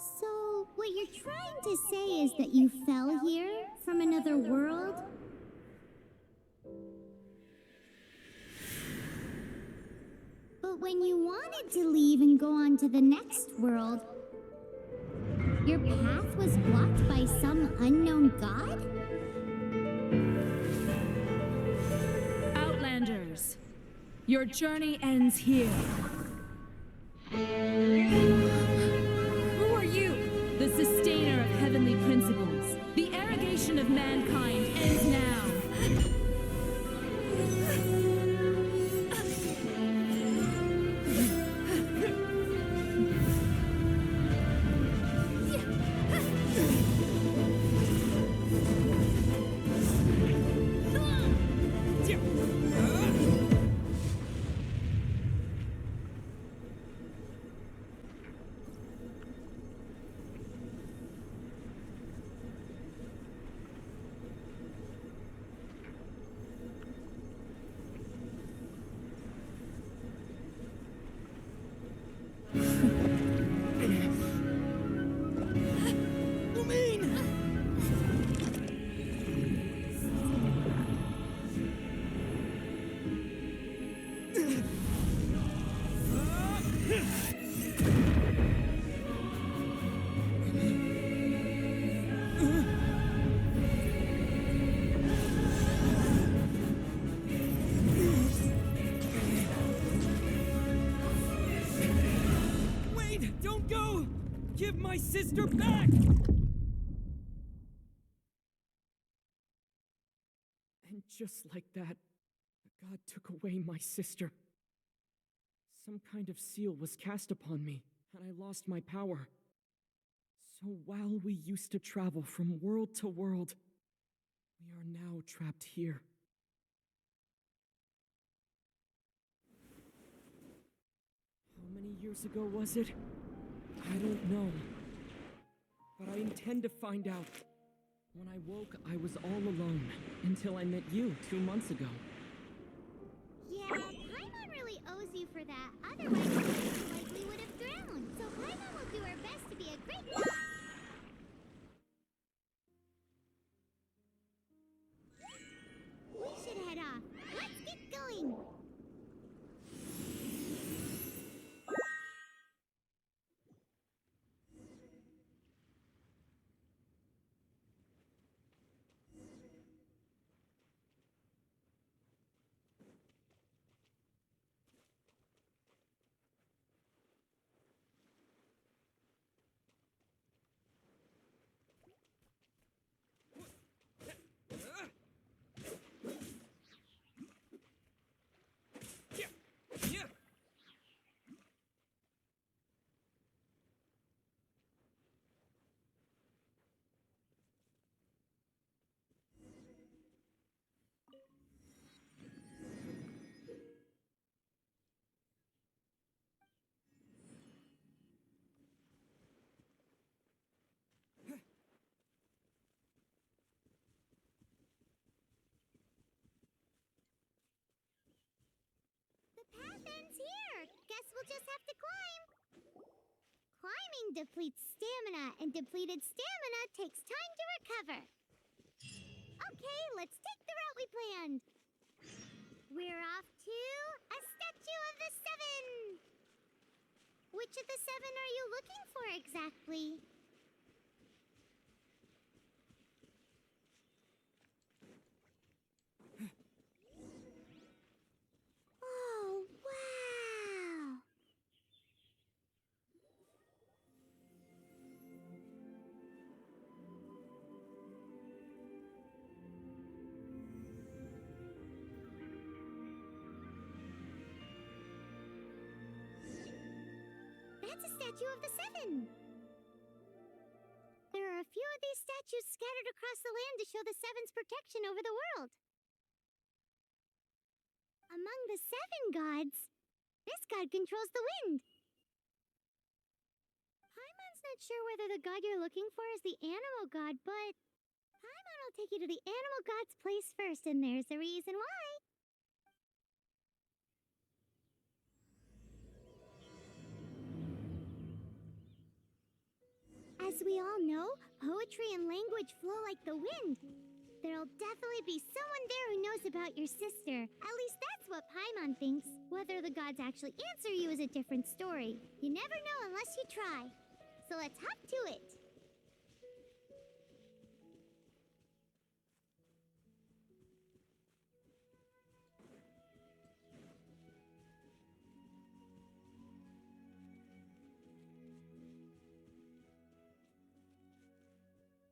So, what you're trying to say is that you fell here from another world? But when you wanted to leave and go on to the next world, your path was blocked by some unknown god? Outlanders, your journey ends here. Who are you? The sustainer of heavenly principles. The arrogation of mankind ends now. Don't go! Give my sister back! And just like that, the god took away my sister. Some kind of seal was cast upon me, and I lost my power. So while we used to travel from world to world, we are now trapped here. How many years ago was it? I don't know. But I intend to find out. When I woke, I was all alone, until I met you 2 months ago. Yeah, Paimon really owes you for that. Otherwise, we likely would have drowned. So Paimon will do her best to be a great god. We should head off. Let's get going. The path ends here. Guess we'll just have to climb. Climbing depletes stamina, and depleted stamina takes time to recover. Okay, let's take the route we planned. We're off to a statue of the seven. Which of the seven are you looking for exactly? Oh, wow! That's a statue of the seven. There are a few of these statues scattered across the land to show the seven's protection over the world. Among the seven gods, this god controls the wind. Paimon's not sure whether the god you're looking for is the animal god, but Paimon will take you to the animal god's place first, and there's a reason why. As we all know, poetry and language flow like the wind. There'll definitely be someone there who knows about your sister. At least that's what Paimon thinks. Whether the gods actually answer you is a different story. You never know unless you try. So let's hop to it.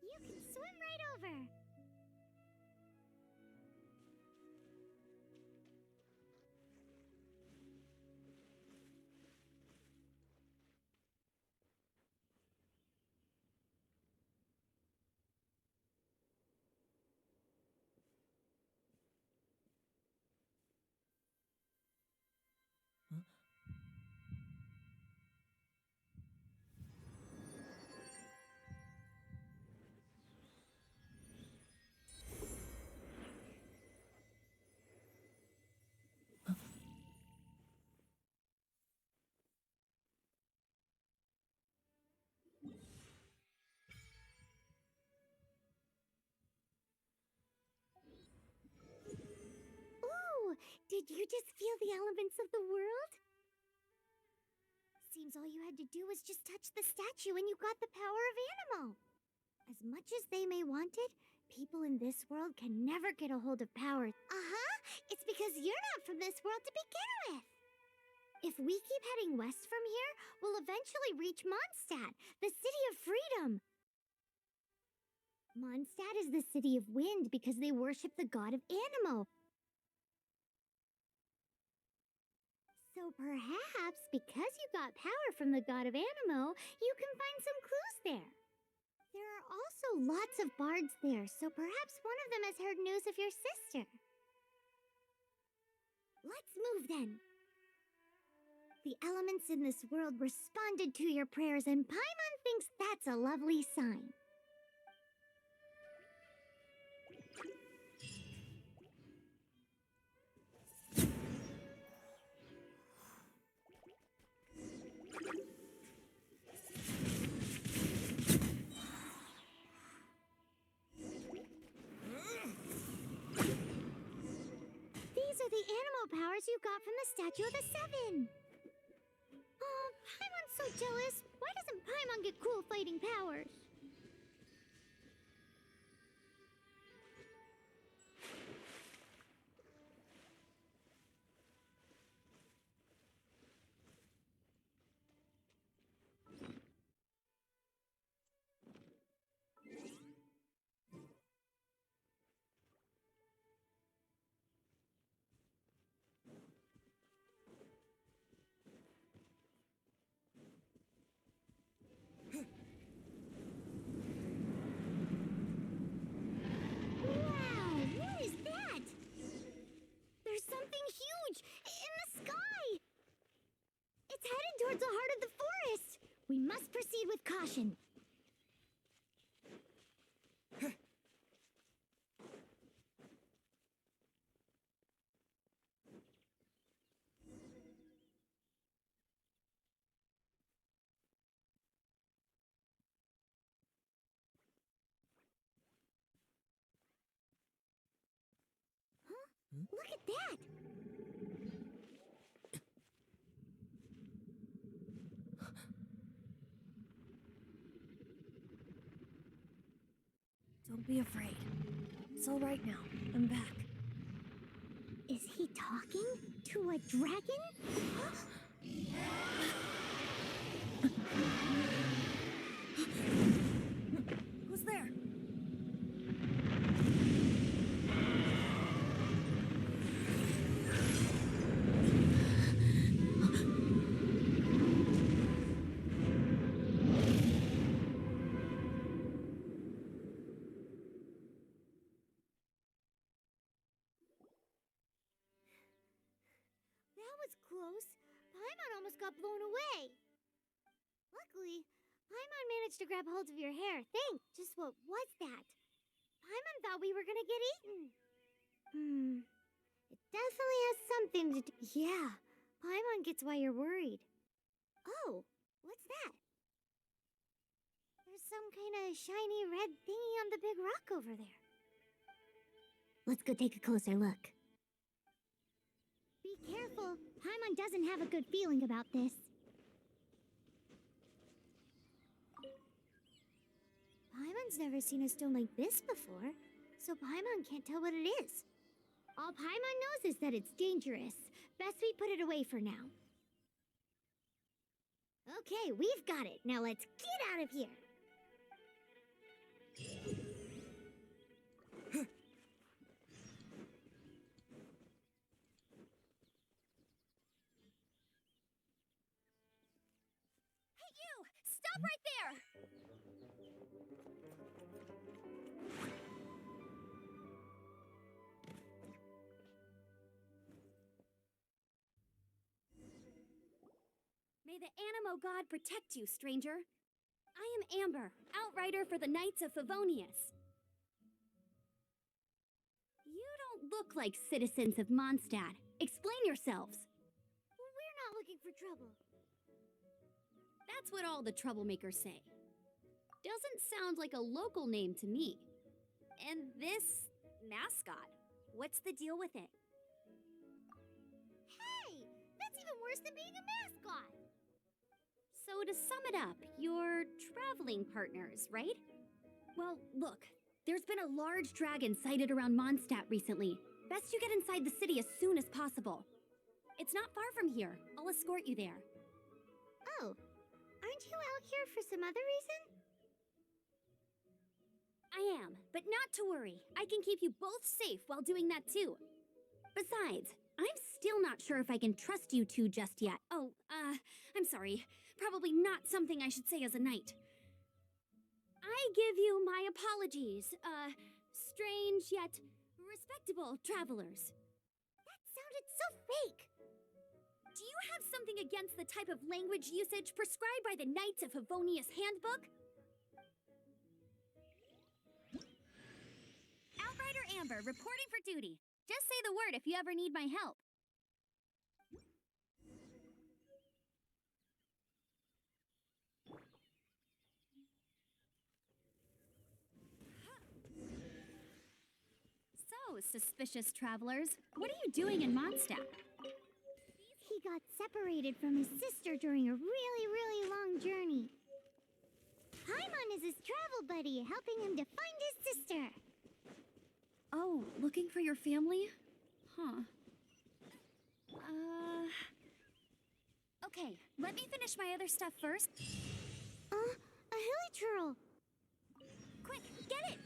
You can swim right over. Ooh, did you just feel the elements of the world? Seems all you had to do was just touch the statue and you got the power of animal. As much as they may want it, people in this world can never get a hold of power. Uh-huh, it's because you're not from this world to begin with. If we keep heading west from here, we'll eventually reach Mondstadt, the city of freedom. Mondstadt is the city of wind because they worship the god of Anemo. So perhaps, because you got power from the god of Anemo, you can find some clues there. There are also lots of bards there, so perhaps one of them has heard news of your sister. Let's move then. The elements in this world responded to your prayers, and Paimon thinks that's a lovely sign. These are the animal powers you got from the Statue of the Seven. Oh, Paimon's so jealous. Why doesn't Paimon get cool fighting powers? Something huge in the sky! It's headed towards the heart of the forest! We must proceed with caution. Look at that! Don't be afraid. It's all right now. I'm back. Is he talking to a dragon? Who's there? Close. Paimon almost got blown away. Luckily, Paimon managed to grab hold of your hair. Thanks. Just what was that? Paimon thought we were gonna get eaten. It definitely has something to do. Yeah, Paimon gets why you're worried. Oh, what's that? There's some kind of shiny red thingy on the big rock over there. Let's go take a closer look. Be careful. Paimon doesn't have a good feeling about this. Paimon's never seen a stone like this before, so Paimon can't tell what it is. All Paimon knows is that it's dangerous. Best we put it away for now. Okay, we've got it. Now let's get out of here. Hey, you! Stop right there! May the Animo God protect you, stranger. I am Amber, outrider for the Knights of Favonius. You don't look like citizens of Mondstadt. Explain yourselves. We're not looking for trouble. That's what all the troublemakers say. Doesn't sound like a local name to me. And this mascot, what's the deal with it? Hey, that's even worse than being a mascot. So to sum it up, you're traveling partners, right? Well, look, there's been a large dragon sighted around Mondstadt recently. Best you get inside the city as soon as possible. It's not far from here. I'll escort you there. Oh, aren't you out here for some other reason? I am, but not to worry. I can keep you both safe while doing that too. Besides, I'm still not sure if I can trust you two just yet. Oh, I'm sorry. Probably not something I should say as a knight. I give you my apologies, strange yet respectable travelers. That sounded so fake. Do you have something against the type of language usage prescribed by the Knights of Favonius Handbook? Outrider Amber, reporting for duty. Just say the word if you ever need my help. So, suspicious travelers, what are you doing in Mondstadt? He got separated from his sister during a really long journey. Paimon is his travel buddy, helping him to find his sister. Oh, looking for your family? Huh. Okay, let me finish my other stuff first. A hilichurl. Quick, get it!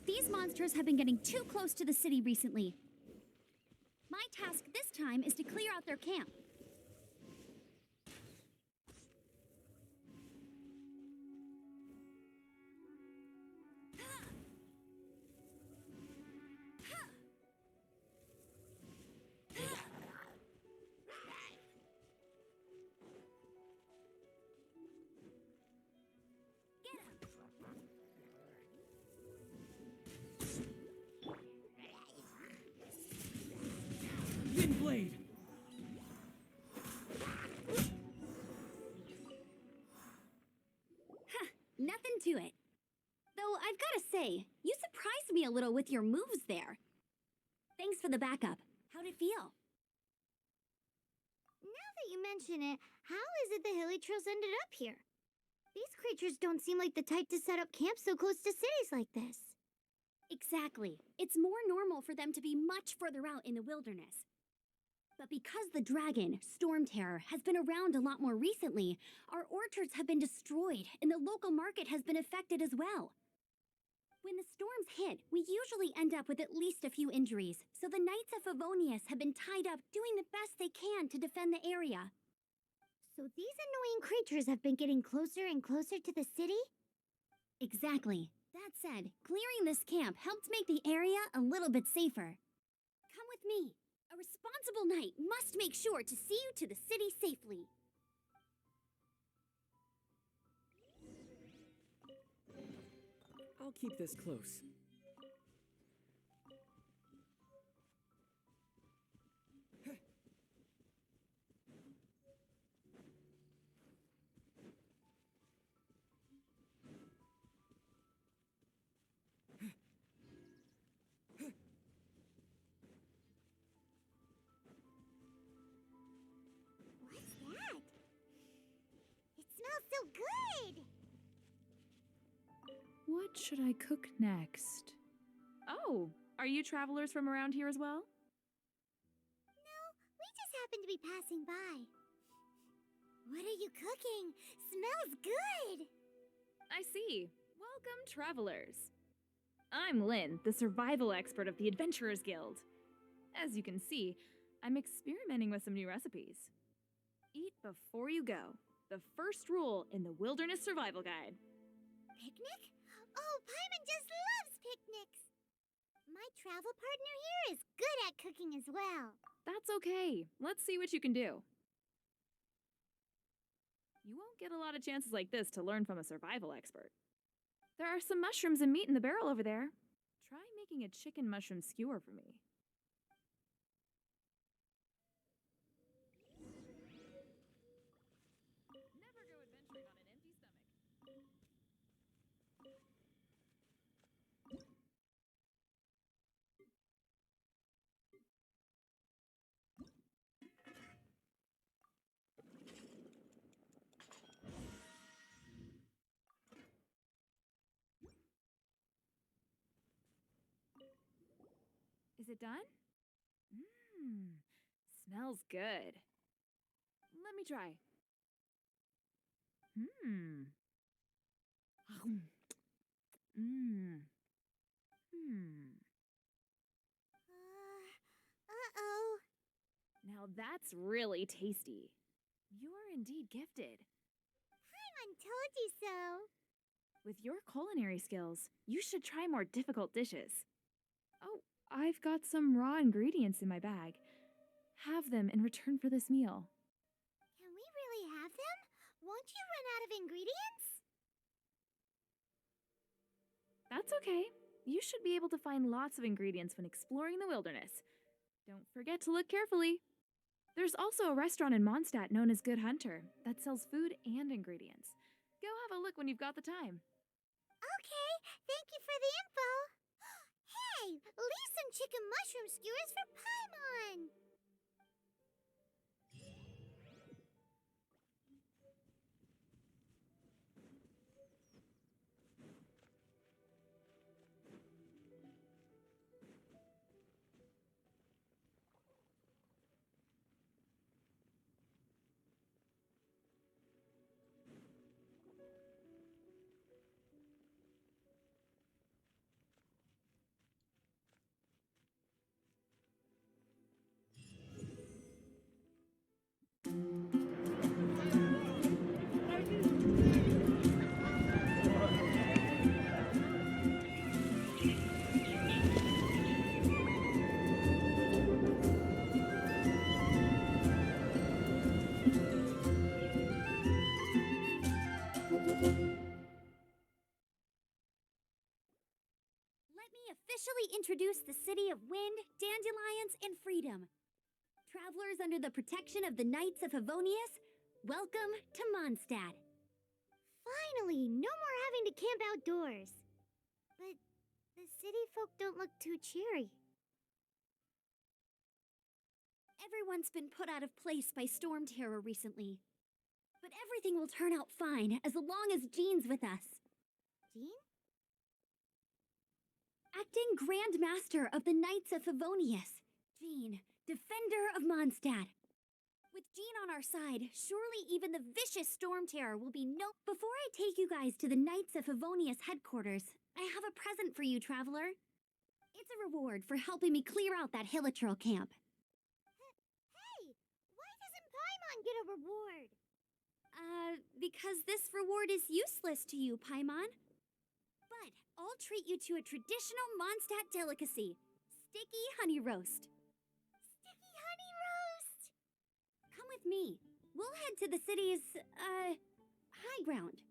These monsters have been getting too close to the city recently. My task this time is to clear out their camp. Thin blade! Nothing to it. Though I've gotta say, you surprised me a little with your moves there. Thanks for the backup. How'd it feel? Now that you mention it, how is it the hilichurls ended up here? These creatures don't seem like the type to set up camp so close to cities like this. Exactly. It's more normal for them to be much further out in the wilderness. But because the dragon, Storm Terror, has been around a lot more recently, our orchards have been destroyed and the local market has been affected as well. When the storms hit, we usually end up with at least a few injuries, so the Knights of Favonius have been tied up doing the best they can to defend the area. So these annoying creatures have been getting closer and closer to the city? Exactly. That said, clearing this camp helped make the area a little bit safer. Come with me. A responsible knight must make sure to see you to the city safely. I'll keep this close. smells so good! What should I cook next? Oh, are you travelers from around here as well? No, we just happened to be passing by. What are you cooking? Smells good! I see. Welcome, travelers. I'm Lynn, the survival expert of the Adventurers Guild. As you can see, I'm experimenting with some new recipes. Eat before you go. The first rule in the Wilderness Survival Guide. Picnic? Oh, Paimon just loves picnics! My travel partner here is good at cooking as well. That's okay. Let's see what you can do. You won't get a lot of chances like this to learn from a survival expert. There are some mushrooms and meat in the barrel over there. Try making a chicken mushroom skewer for me. Never go adventuring on an empty stomach. Is it done? Mmm, smells good. Let me try. Mmm. Mmm. Hmm. Uh-oh. Now that's really tasty. You're indeed gifted. Paimon told you so. With your culinary skills, you should try more difficult dishes. Oh, I've got some raw ingredients in my bag. Have them in return for this meal. Can we really have them? Won't you run out of ingredients? That's okay. You should be able to find lots of ingredients when exploring the wilderness. Don't forget to look carefully. There's also a restaurant in Mondstadt known as Good Hunter that sells food and ingredients. Go have a look when you've got the time. Okay, thank you for the info. Hey, leave some chicken mushroom skewers for Paimon. Let me officially introduce the city of wind, dandelions, and freedom. Travelers under the protection of the Knights of Favonius, welcome to Mondstadt. Finally, no more having to camp outdoors. But the city folk don't look too cheery. Everyone's been put out of place by storm terror recently. But everything will turn out fine as long as Jean's with us. Jean? Acting Grand Master of the Knights of Favonius, Jean, Defender of Mondstadt. With Jean on our side, surely even the vicious storm terror will be no— Before I take you guys to the Knights of Favonius headquarters, I have a present for you, traveler. It's a reward for helping me clear out that Hilichurl camp. Hey, why doesn't Paimon get a reward? Because this reward is useless to you, Paimon. But I'll treat you to a traditional Mondstadt delicacy, sticky honey roast. Sticky honey roast! Come with me. We'll head to the city's, high ground.